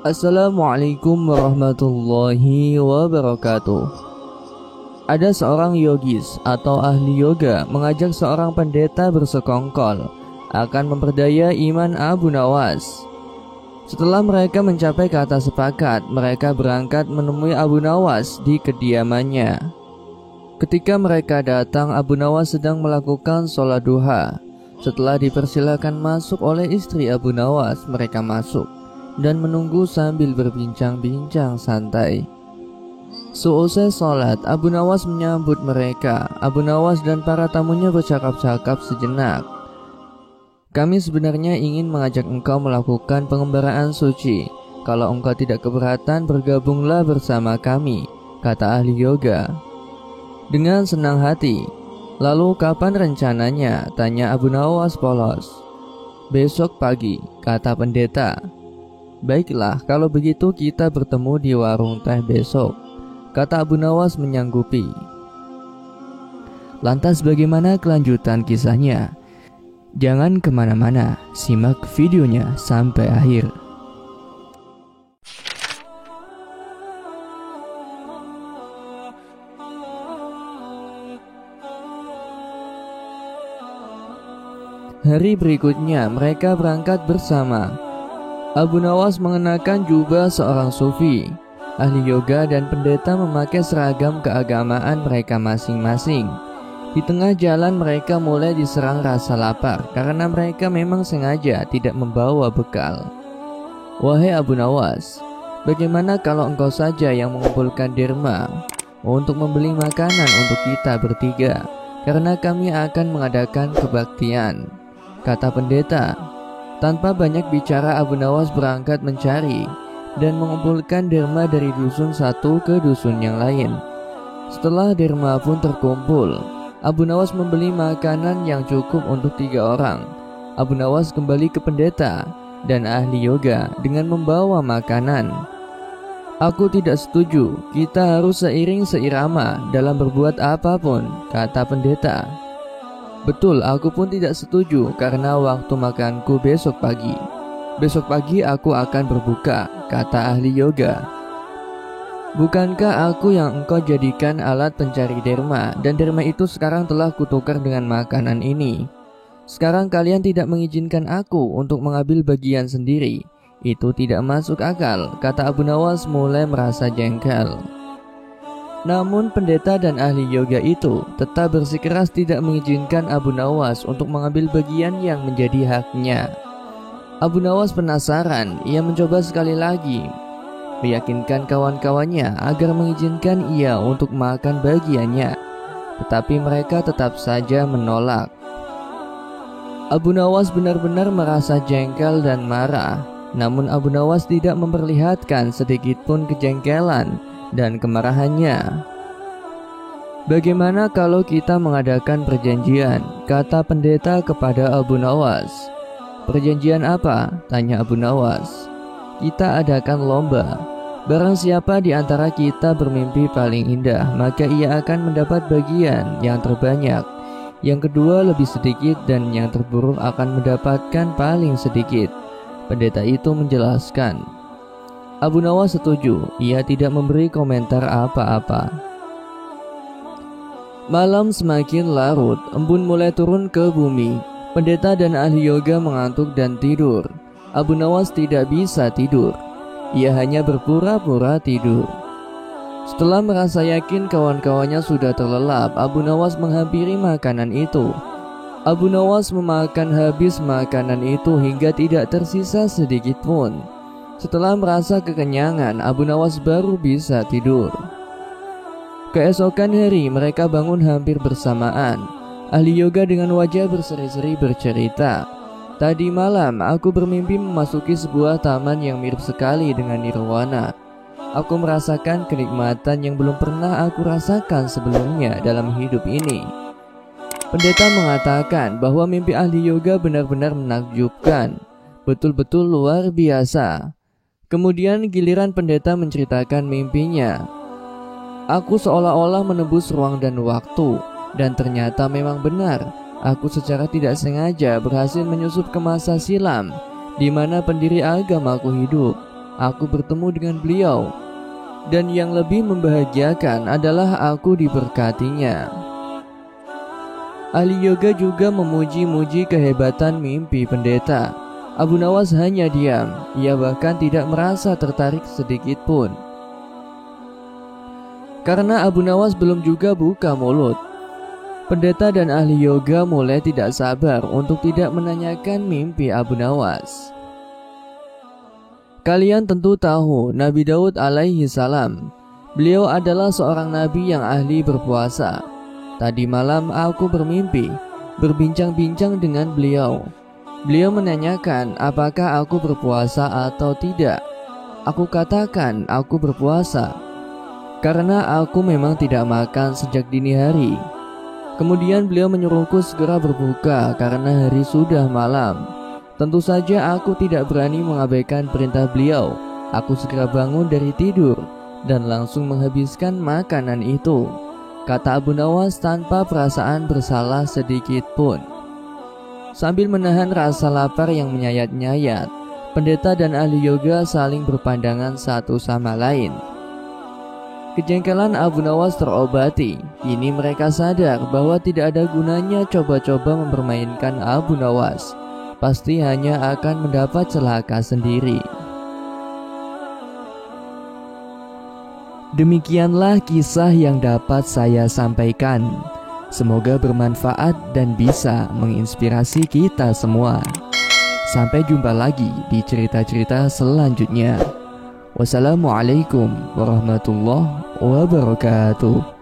Assalamualaikum warahmatullahi wabarakatuh. Ada seorang yogis atau ahli yoga mengajak seorang pendeta bersekongkol akan memperdaya iman Abu Nawas. Setelah mereka mencapai kata sepakat, mereka berangkat menemui Abu Nawas di kediamannya. Ketika mereka datang, Abu Nawas sedang melakukan sholat duha. Setelah dipersilakan masuk oleh istri Abu Nawas, mereka masuk dan menunggu sambil berbincang-bincang santai. Seusai sholat, Abu Nawas menyambut mereka. Abu Nawas dan para tamunya bercakap-cakap sejenak. Kami sebenarnya ingin mengajak engkau melakukan pengembaraan suci. Kalau engkau tidak keberatan, bergabunglah bersama kami, kata ahli yoga. Dengan senang hati. Lalu kapan rencananya? Tanya Abu Nawas polos. Besok pagi, kata pendeta. Baiklah, kalau begitu kita bertemu di warung teh besok, kata Abu Nawas menyanggupi. Lantas bagaimana kelanjutan kisahnya? Jangan kemana-mana, simak videonya sampai akhir. Hari berikutnya mereka berangkat bersama. Abu Nawas mengenakan jubah seorang sufi. Ahli yoga dan pendeta memakai seragam keagamaan mereka masing-masing. Di tengah jalan mereka mulai diserang rasa lapar karena mereka memang sengaja tidak membawa bekal. Wahai Abu Nawas, bagaimana kalau engkau saja yang mengumpulkan derma untuk membeli makanan untuk kita bertiga, karena kami akan mengadakan kebaktian, kata pendeta. Tanpa banyak bicara, Abu Nawas berangkat mencari dan mengumpulkan derma dari dusun satu ke dusun yang lain. Setelah derma pun terkumpul, Abu Nawas membeli makanan yang cukup untuk 3 orang. Abu Nawas kembali ke pendeta dan ahli yoga dengan membawa makanan. Aku tidak setuju, kita harus seiring seirama dalam berbuat apapun, kata pendeta. Betul, aku pun tidak setuju karena waktu makanku besok pagi. Besok pagi aku akan berbuka, kata ahli yoga. Bukankah aku yang engkau jadikan alat pencari derma, dan derma itu sekarang telah kutukar dengan makanan ini. Sekarang kalian tidak mengizinkan aku untuk mengambil bagian sendiri. Itu tidak masuk akal, kata Abu Nawas mulai merasa jengkel. Namun pendeta dan ahli yoga itu tetap bersikeras tidak mengizinkan Abu Nawas untuk mengambil bagian yang menjadi haknya. Abu Nawas penasaran, ia mencoba sekali lagi meyakinkan kawan-kawannya agar mengizinkan ia untuk makan bagiannya, tetapi mereka tetap saja menolak. Abu Nawas benar-benar merasa jengkel dan marah, namun Abu Nawas tidak memperlihatkan sedikitpun kejengkelan dan kemarahannya. Bagaimana kalau kita mengadakan perjanjian, kata pendeta kepada Abu Nawas. Perjanjian apa? Tanya Abu Nawas. Kita adakan lomba. Barang siapa di antara kita bermimpi paling indah, maka ia akan mendapat bagian yang terbanyak. Yang kedua lebih sedikit, dan yang terburuk akan mendapatkan paling sedikit. Pendeta itu menjelaskan. Abu Nawas setuju, ia tidak memberi komentar apa-apa. Malam semakin larut, embun mulai turun ke bumi. Pendeta dan ahli yoga mengantuk dan tidur. Abu Nawas tidak bisa tidur. Ia hanya berpura-pura tidur. Setelah merasa yakin kawan-kawannya sudah terlelap, Abu Nawas menghampiri makanan itu. Abu Nawas memakan habis makanan itu hingga tidak tersisa sedikit pun. Setelah merasa kekenyangan, Abu Nawas baru bisa tidur. Keesokan hari mereka bangun hampir bersamaan. Ahli yoga dengan wajah berseri-seri bercerita, tadi malam aku bermimpi memasuki sebuah taman yang mirip sekali dengan nirwana. Aku merasakan kenikmatan yang belum pernah aku rasakan sebelumnya dalam hidup ini. Pendeta mengatakan bahwa mimpi ahli yoga benar-benar menakjubkan, betul-betul luar biasa. Kemudian giliran pendeta menceritakan mimpinya. Aku seolah-olah menembus ruang dan waktu, dan ternyata memang benar. Aku secara tidak sengaja berhasil menyusup ke masa silam, di mana pendiri agamaku hidup. aku bertemu dengan beliau. Dan yang lebih membahagiakan adalah aku diberkatinya. Ahli yoga juga memuji-muji kehebatan mimpi pendeta. Abu Nawas hanya diam, ia bahkan tidak merasa tertarik sedikit pun. Karena Abu Nawas belum juga buka mulut, pendeta dan ahli yoga mulai tidak sabar untuk tidak menanyakan mimpi Abu Nawas. Kalian tentu tahu Nabi Daud alaihi salam. Beliau adalah seorang nabi yang ahli berpuasa. Tadi malam aku bermimpi, berbincang-bincang dengan beliau. Beliau menanyakan apakah aku berpuasa atau tidak. Aku katakan aku berpuasa, karena aku memang tidak makan sejak dini hari. Kemudian beliau menyuruhku segera berbuka karena hari sudah malam. Tentu saja aku tidak berani mengabaikan perintah beliau. Aku segera bangun dari tidur dan langsung menghabiskan makanan itu, kata Abu Nawas tanpa perasaan bersalah sedikit pun. Sambil menahan rasa lapar yang menyayat-nyayat, pendeta dan ahli yoga saling berpandangan satu sama lain. Kejengkelan Abu Nawas terobati. Kini mereka sadar bahwa tidak ada gunanya coba-coba mempermainkan Abu Nawas. Pasti hanya akan mendapat celaka sendiri. Demikianlah kisah yang dapat saya sampaikan. Semoga bermanfaat dan bisa menginspirasi kita semua. Sampai jumpa lagi di cerita-cerita selanjutnya. Wassalamualaikum warahmatullahi wabarakatuh.